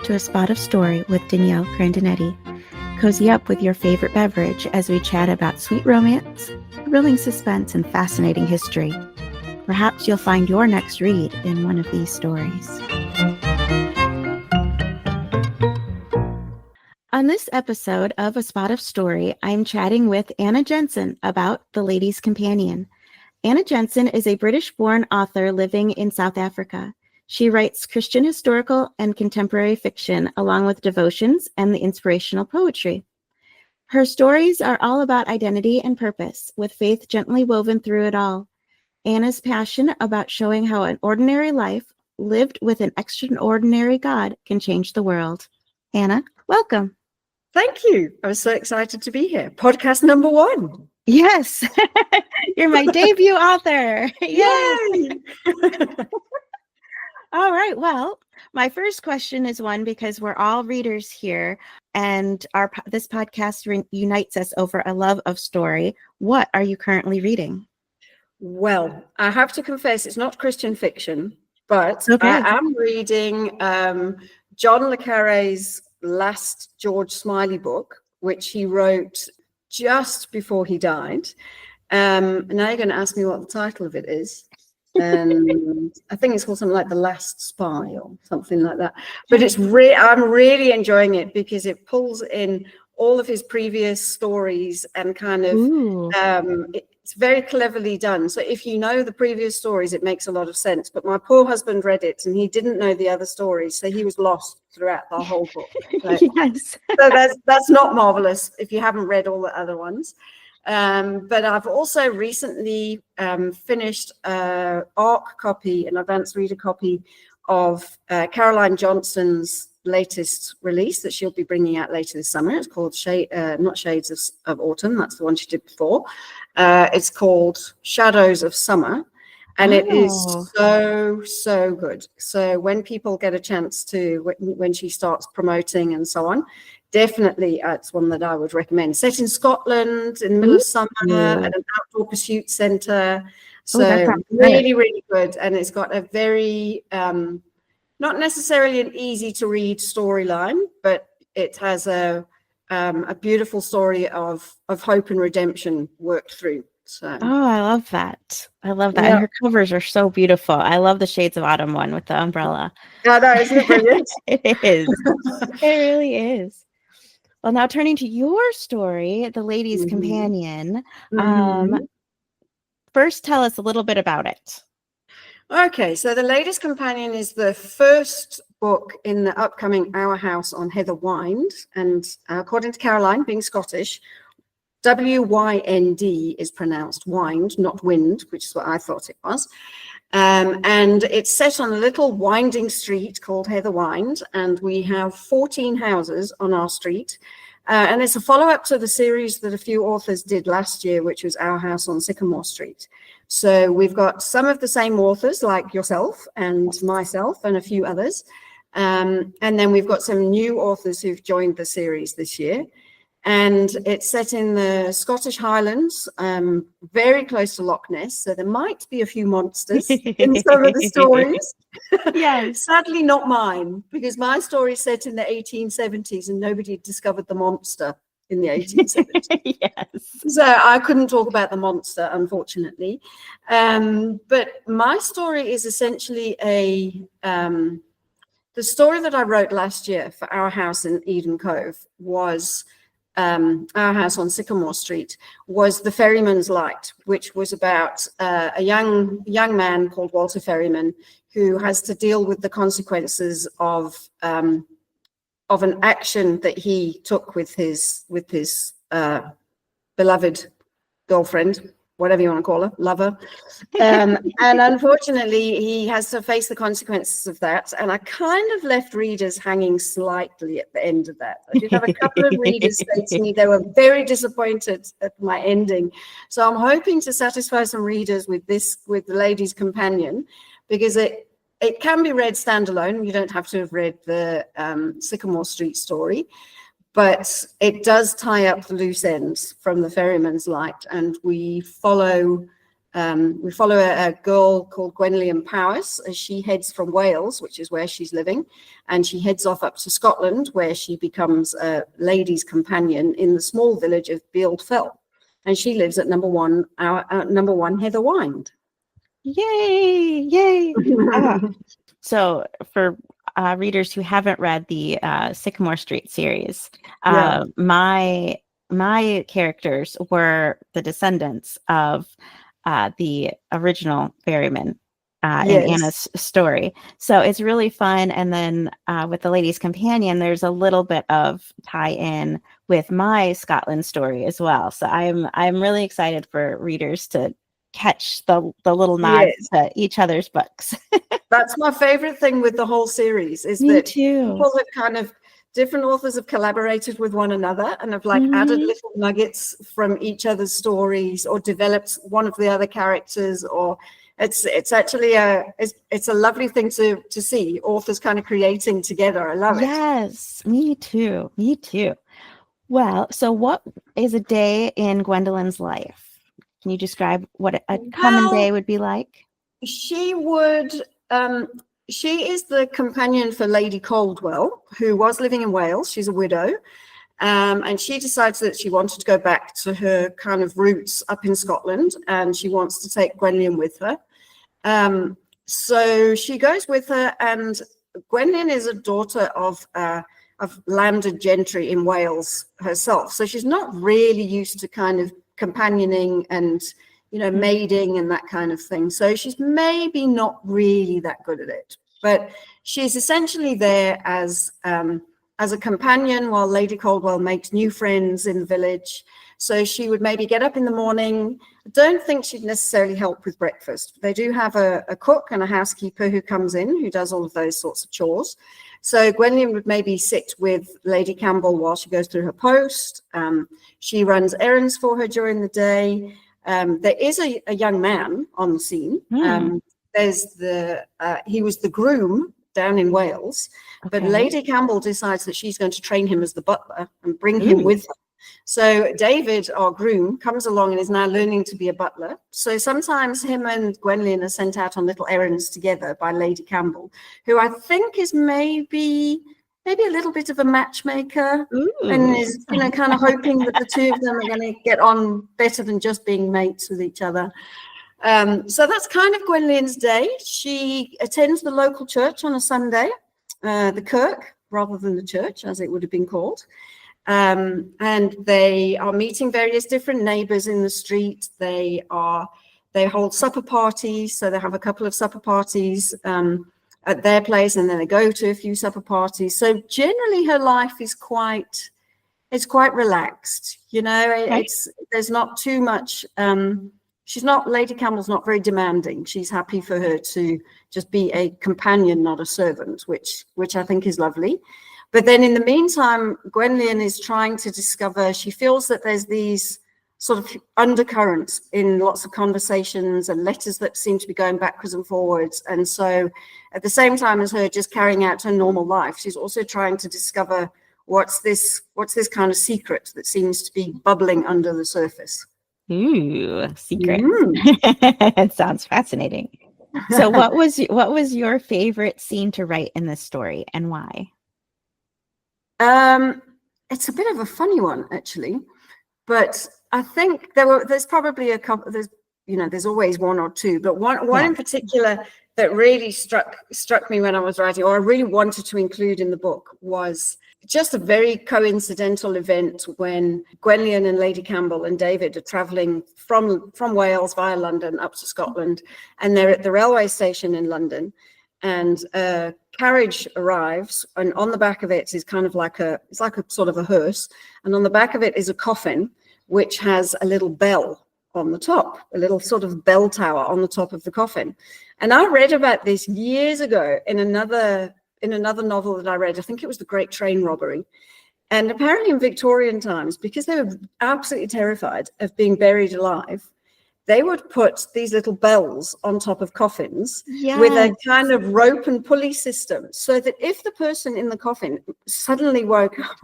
to A Spot of Story with Danielle Grandinetti. Cozy up with your favorite beverage as we chat about sweet romance, thrilling suspense, and fascinating history. Perhaps you'll find your next read in one of these stories. On this episode of A Spot of Story, I'm chatting with Anna Jensen about The Lady's Companion. Anna Jensen is a British-born author living in South Africa. She writes Christian historical and contemporary fiction, along with devotions and the inspirational poetry. Her stories are all about identity and purpose, with faith gently woven through it all. Anna's passion about showing how an ordinary life lived with an extraordinary God can change the world. Anna, welcome. Thank you. I was so excited to be here. Podcast number 1. Yes, you're my debut author. Yay! All right. Well, my first question is one because we're all readers here, and this podcast unites us over a love of story. What are you currently reading? Well, I have to confess, it's not Christian fiction, but Okay. I am reading John le Carré's last George Smiley book, which he wrote just before he died. Now you're going to ask me what the title of it is. And I think it's called something like The Last Spy or something like that. But I'm really enjoying it because it pulls in all of his previous stories and kind of it's very cleverly done. So if you know the previous stories, it makes a lot of sense. But my poor husband read it and he didn't know the other stories, so he was lost throughout the whole book. So, Yes. so that's not marvelous if you haven't read all the other ones. But I've also recently finished an ARC copy, an advanced reader copy of Caroline Johnson's latest release that she'll be bringing out later this summer. It's called not Shades of Autumn. That's the one she did before. It's called Shadows of Summer. And it is so good. So when people get a chance to, when she starts promoting and so on, definitely it's one that I would recommend. Set in Scotland in the middle of summer at an outdoor pursuit centre. So really, really good. And it's got a very, not necessarily an easy to read storyline, but it has a beautiful story of hope and redemption worked through. So I love that. Yeah. And her covers are so beautiful. I love the Shades of Autumn one with the umbrella. Yeah, no, isn't it brilliant? It is. It really is. Well, now turning to your story, The Lady's Companion. First, tell us a little bit about it. Okay, so The Lady's Companion is the first book in the upcoming Our House on Heather Wynd. And according to Caroline, being Scottish, W-Y-N-D is pronounced wind, not wind, which is what I thought it was. And it's set on a little winding street called Heather Wynd, and we have 14 houses on our street. And it's a follow-up to the series that a few authors did last year, which was Our House on Sycamore Street. So we've got some of the same authors like yourself and myself and a few others. And then we've got some new authors who've joined the series this year. And it's set in the Scottish Highlands, very close to Loch Ness. So there might be a few monsters in some of the stories. Yes. Sadly, not mine, because my story is set in the 1870s and nobody discovered the monster in the 1870s. Yes. So I couldn't talk about the monster, unfortunately. But my story is essentially the story that I wrote last year for Our House in Eden Cove was Our House on Sycamore Street, was The Ferryman's Light, which was about a young man called Walter Ferryman who has to deal with the consequences of an action that he took with his beloved girlfriend, whatever you want to call her, lover. And unfortunately, he has to face the consequences of that. And I kind of left readers hanging slightly at the end of that. I did have a couple of readers say to me they were very disappointed at my ending. So I'm hoping to satisfy some readers with The Lady's Companion, because it can be read standalone. You don't have to have read the Sycamore Street story. But it does tie up the loose ends from The Ferryman's Light, and we follow We follow a girl called Gwenllian Powys as she heads from Wales, which is where she's living, and she heads off up to Scotland, where she becomes a lady's companion in the small village of Beald Fell, and she lives at number one Heather Wynd. Yay! So for readers who haven't read the Sycamore Street series, my characters were the descendants of the original ferryman in Anna's story. So it's really fun. And then with the Lady's Companion, there's a little bit of tie-in with my Scotland story as well. So I'm really excited for readers to catch the little nods to each other's books. That's my favorite thing with the whole series is that people have kind of different authors have collaborated with one another and have like added little nuggets from each other's stories or developed one of the other characters, or it's actually it's a lovely thing to see authors kind of creating together. I love it. Yes, me too. Well, so what is a day in Gwendolyn's life? Can you describe what a common day would be like? She is the companion for Lady Caldwell, who was living in Wales. She's a widow. And she decides that she wanted to go back to her kind of roots up in Scotland, and she wants to take Gwenllian with her. So she goes with her, and Gwenllian is a daughter of landed gentry in Wales herself. So she's not really used to kind of companioning and maiding and that kind of thing. So she's maybe not really that good at it, but she's essentially there as a companion while Lady Caldwell makes new friends in the village. So she would maybe get up in the morning. I don't think she'd necessarily help with breakfast. They do have a cook and a housekeeper who comes in, who does all of those sorts of chores. So Gwenllian would maybe sit with Lady Campbell while she goes through her post. She runs errands for her during the day. There is a young man on the scene. He was the groom down in Wales, but Lady Campbell decides that she's going to train him as the butler and bring him with her. So David, our groom, comes along and is now learning to be a butler. So sometimes him and Gwenllian are sent out on little errands together by Lady Campbell, who I think is maybe a little bit of a matchmaker. And is kind of hoping that the two of them are going to get on better than just being mates with each other. So that's kind of Gwenllian's day. She attends the local church on a Sunday, the kirk rather than the church, as it would have been called. And they are meeting various different neighbors in the street. They hold supper parties. So they have a couple of supper parties at their place, and then they go to a few supper parties. So generally her life is quite relaxed. There's not too much. Lady Campbell's not very demanding. She's happy for her to just be a companion, not a servant, which I think is lovely. But then in the meantime, Gwenllian is trying to discover, she feels that there's these sort of undercurrents in lots of conversations and letters that seem to be going backwards and forwards. And so at the same time as her just carrying out her normal life, she's also trying to discover what's this kind of secret that seems to be bubbling under the surface. Ooh, secret. It sounds fascinating. So what was your favorite scene to write in this story, and why? It's a bit of a funny one, actually, but I think there's probably a couple. There's always one or two, but one in particular that really struck me when I was writing, or I really wanted to include in the book, was just a very coincidental event when Gwenllian and Lady Campbell and David are traveling from Wales via London up to Scotland, and they're at the railway station in London, and a carriage arrives, and on the back of it is kind of like it's like a sort of a hearse, and on the back of it is a coffin which has a little bell on the top, a little sort of bell tower on the top of the coffin. And I read about this years ago in another novel that I read. I think it was The Great Train Robbery. And apparently in Victorian times, because they were absolutely terrified of being buried alive, they would put these little bells on top of coffins with a kind of rope and pulley system, so that if the person in the coffin suddenly woke up,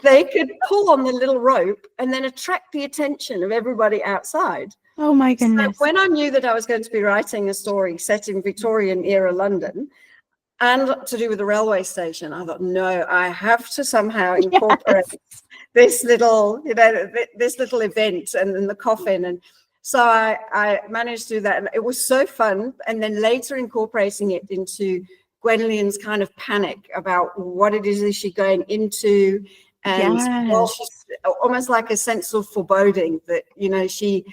they could pull on the little rope and then attract the attention of everybody outside. Oh my So goodness. when I knew that I was going to be writing a story set in Victorian era London and to do with the railway station, I thought, no, I have to somehow incorporate this little, this little event and then the coffin. And so I managed to do that. And it was so fun. And then later incorporating it into Gwendolen's kind of panic about what it is she going into. And well, she's almost like a sense of foreboding that, she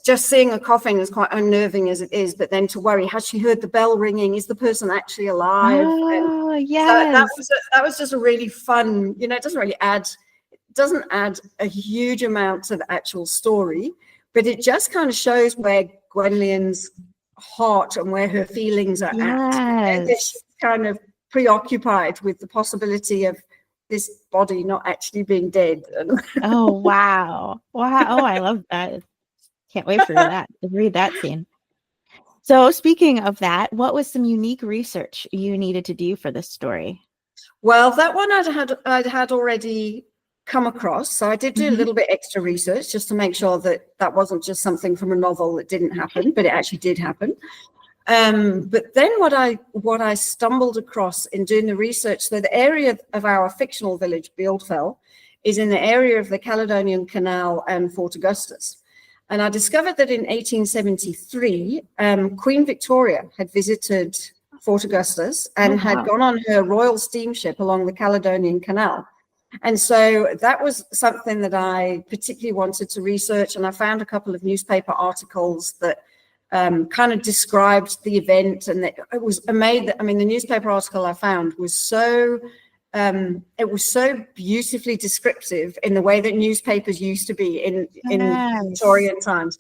just seeing a coffin is quite unnerving as it is, but then to worry, has she heard the bell ringing? Is the person actually alive? Oh, yes. So that was just a really fun, it doesn't add a huge amount of actual story, but it just kind of shows where Gwendolen's heart and where her feelings are at. And she's kind of preoccupied with the possibility of this body not actually being dead. Oh, wow. Wow. Oh, I love that. Can't wait for that to read that scene. So speaking of that, what was some unique research you needed to do for this story? Well, that one I'd had already come across. So I did do a little bit extra research just to make sure that that wasn't just something from a novel that didn't happen, but it actually did happen. But then what I stumbled across in doing the research, so the area of our fictional village, Bealdfell, is in the area of the Caledonian Canal and Fort Augustus. And I discovered that in 1873, Queen Victoria had visited Fort Augustus and had gone on her royal steamship along the Caledonian Canal. And so that was something that I particularly wanted to research. And I found a couple of newspaper articles that kind of described the event. And it was amazing. I mean, the newspaper article I found was so beautifully descriptive in the way that newspapers used to be in Victorian times.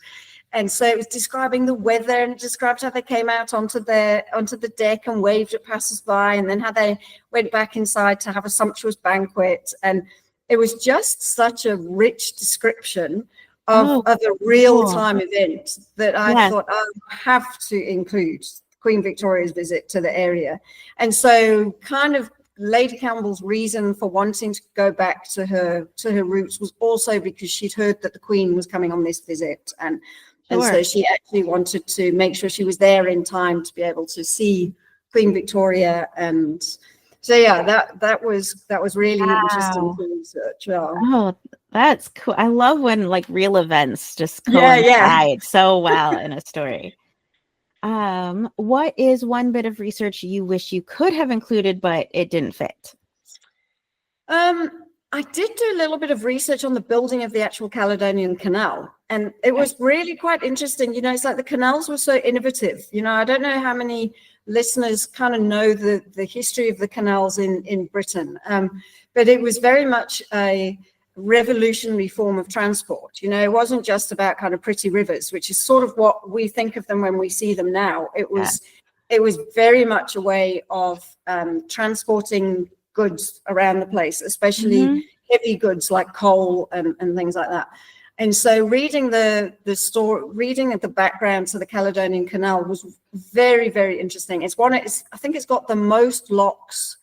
And so it was describing the weather and it described how they came out onto the deck and waved at passers-by, and then how they went back inside to have a sumptuous banquet. And it was just such a rich description of a real-time event that I thought I have to include Queen Victoria's visit to the area. And so kind of Lady Campbell's reason for wanting to go back to her roots was also because she'd heard that the Queen was coming on this visit, and so she actually wanted to make sure she was there in time to be able to see Queen Victoria. And so that was really interesting to research. Oh, that's cool. I love when like real events just coincide so well in a story. What is one bit of research you wish you could have included, but it didn't fit? I did do a little bit of research on the building of the actual Caledonian Canal, and it was really quite interesting. It's like the canals were so innovative. I don't know how many listeners kind of know the history of the canals in Britain, but it was very much a revolutionary form of transport. It wasn't just about kind of pretty rivers, which is sort of what we think of them when we see them now. It was very much a way of transporting goods around the place, especially heavy goods like coal and things like that. And so reading the background to the Caledonian Canal was very, very interesting. I think it's got the most locks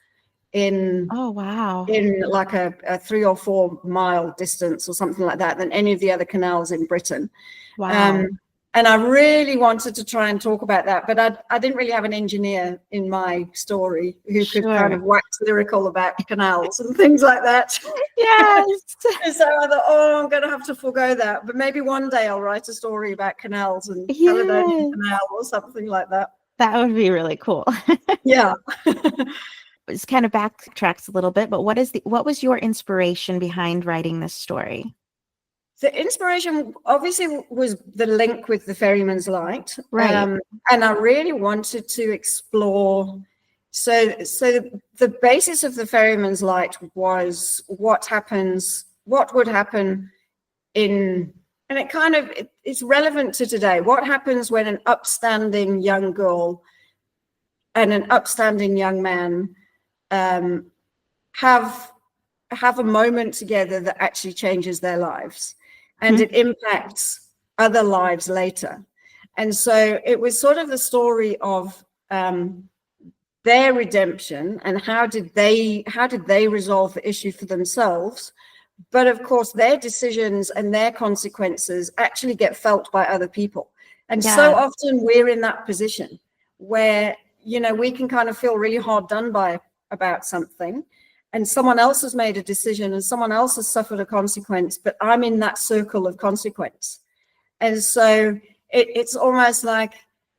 in like a 3 or 4 mile distance or something like that than any of the other canals in Britain. And I really wanted to try and talk about that, but I didn't really have an engineer in my story who could kind of wax lyrical about canals and things like that. Yes. And so I thought, I'm going to have to forego that. But maybe one day I'll write a story about canals and Caledonian Canal or something like that. That would be really cool. Yeah. It's kind of backtracks a little bit, but what was your inspiration behind writing this story? The inspiration obviously was the link with the Ferryman's Light, right? And I really wanted to explore. So the basis of the Ferryman's Light was what would happen in, and it's relevant to today. What happens when an upstanding young girl and an upstanding young man have a moment together that actually changes their lives, and it impacts other lives later. And so it was sort of the story of their redemption and how did they resolve the issue for themselves, But of course, their decisions and their consequences actually get felt by other people. And so often we're in that position where, we can kind of feel really hard done by about something, and someone else has made a decision and someone else has suffered a consequence, but I'm in that circle of consequence. And so it's almost like,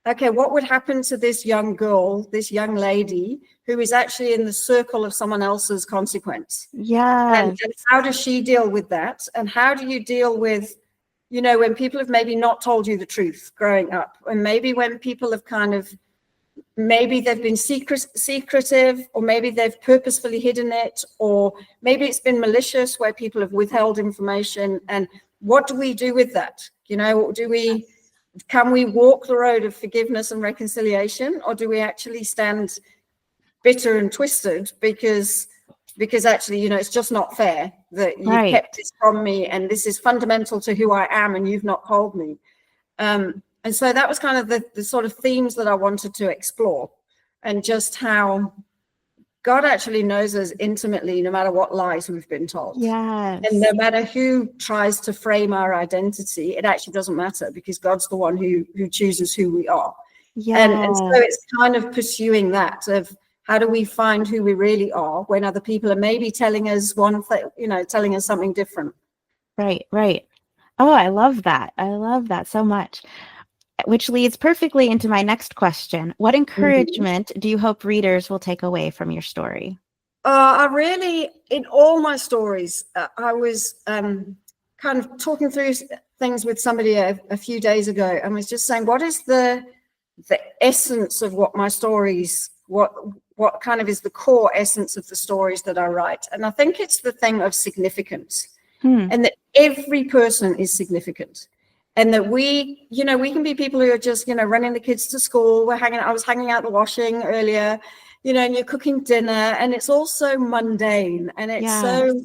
okay, what would happen to this young girl, this young lady who is actually in the circle of someone else's consequence? Yeah. And how does she deal with that? And how do you deal with, when people have maybe not told you the truth growing up, and maybe when people have maybe they've been secretive, or maybe they've purposefully hidden it, or maybe it's been malicious where people have withheld information. And what do we do with that? Can we walk the road of forgiveness and reconciliation, or do we actually stand bitter and twisted because actually, it's just not fair that you've kept this from me, and this is fundamental to who I am, and you've not told me. And so that was kind of the sort of themes that I wanted to explore, and just how God actually knows us intimately, no matter what lies we've been told. Yes. And no matter who tries to frame our identity, it actually doesn't matter, because God's the one who chooses who we are. And so it's kind of pursuing that of, how do we find who we really are when other people are maybe telling us one thing, telling us something different. Right. Oh, I love that. I love that so much. Which leads perfectly into my next question. What encouragement do you hope readers will take away from your story? I really, in all my stories, I was kind of talking through things with somebody a few days ago, and was just saying, what is the essence of what my stories, what kind of is the core essence of the stories that I write? And I think it's the thing of significance, and that every person is significant. And that we can be people who are just, running the kids to school. I was hanging out the washing earlier, and you're cooking dinner, and it's all so mundane, and it's so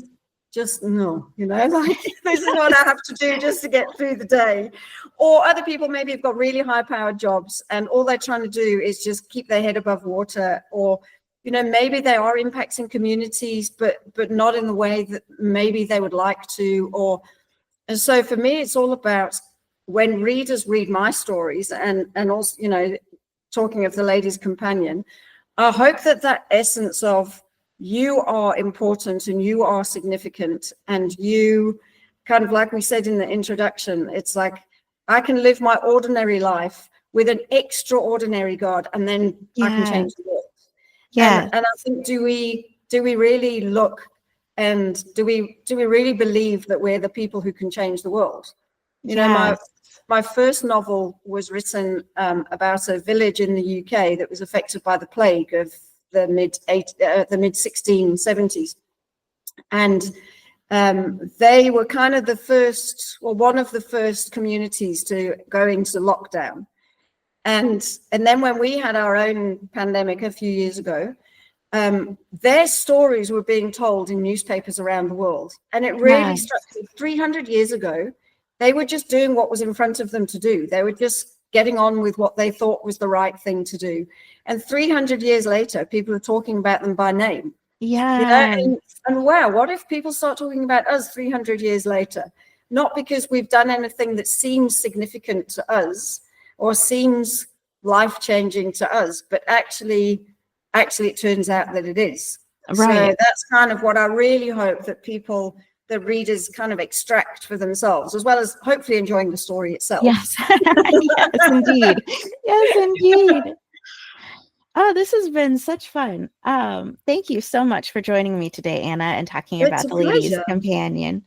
just, like, this is what I have to do just to get through the day. Or other people maybe have got really high powered jobs, and all they're trying to do is just keep their head above water. Or, maybe they are impacting communities, but not in the way that maybe they would like to. And so for me, it's all about, when readers read my stories, and also, talking of the Lady's Companion, I hope that essence of, you are important and you are significant, and you, kind of like we said in the introduction, it's like, I can live my ordinary life with an extraordinary God, and then I can change the world. And I think, do we really look, and do we really believe that we're the people who can change the world? My first novel was written about a village in the UK that was affected by the plague of the mid 1670s, and they were kind of one of the first communities to go into lockdown. And then when we had our own pandemic a few years ago, their stories were being told in newspapers around the world, and it really struck me. 300 years ago, they were just doing what was in front of them to do. They were just getting on with what they thought was the right thing to do. And 300 years later, people are talking about them by name. And wow, what if people start talking about us 300 years later? Not because we've done anything that seems significant to us or seems life-changing to us, but actually it turns out that it is. So that's kind of what I really hope that the readers kind of extract for themselves, as well as hopefully enjoying the story itself. Yes, yes, indeed. Yes, indeed. Oh, this has been such fun. Thank you so much for joining me today, Anna, and talking about the Lady's Companion.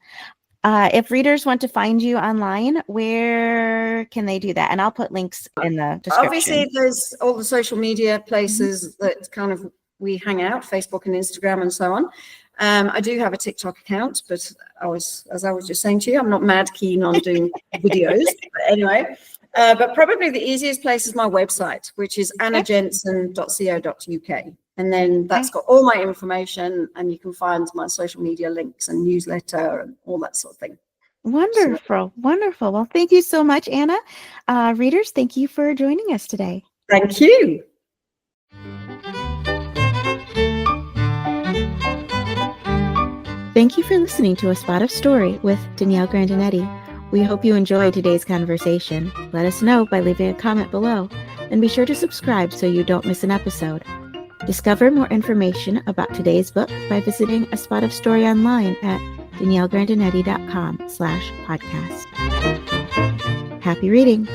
If readers want to find you online, where can they do that? And I'll put links in the description. Obviously, there's all the social media places that kind of we hang out, Facebook and Instagram and so on. I do have a TikTok account, but as I was just saying to you, I'm not mad keen on doing videos. But anyway, but probably the easiest place is my website, which is annajensen.co.uk. And then that's got all my information, and you can find my social media links and newsletter and all that sort of thing. Wonderful. Well, thank you so much, Anna. Readers, thank you for joining us today. Thank you. Thank you for listening to A Spot of Story with Danielle Grandinetti. We hope you enjoyed today's conversation. Let us know by leaving a comment below, and be sure to subscribe so you don't miss an episode. Discover more information about today's book by visiting A Spot of Story online at daniellegrandinetti.com/podcast. Happy reading!